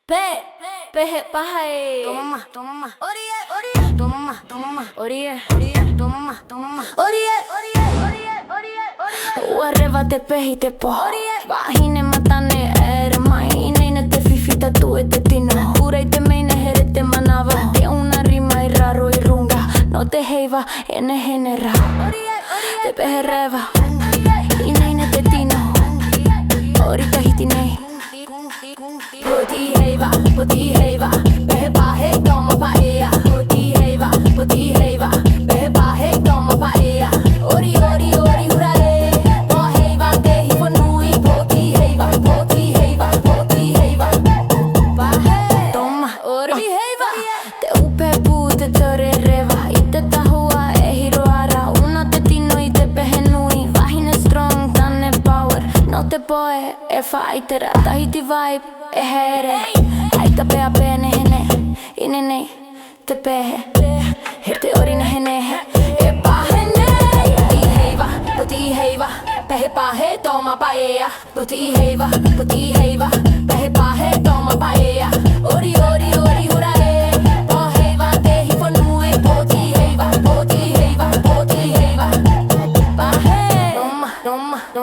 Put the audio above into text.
Pehe Ori Heiva te pehi te po Vahine matane ere Mahine te fifita tu te tino Urei te meine here te manava Te una rima I raro I runga No te heiva ene henera Te pehe reva Inaine te tino Ori Tahiti nei Ori Heiva Pehe pahe toma paea Ori Heiva Pehe pahe toma paea Ori hurale Po heiva te hivo nui Ori Heiva Pahe toma Ori Heiva Te upe puu te tore reva Ite tahua Hiro'a Uno te tino I te pehe nui Vahine strong tanne power No te poe faitera Tahiti vibe here Aika pea pene hene Inene te pehe He te ori na hene E pahene Ori Heiva Pehe pahe toma paea Ori Heiva Pehe pahe toma paea Ori hurale Po heiva te hivo nui Ori Heiva Pahe toma pahe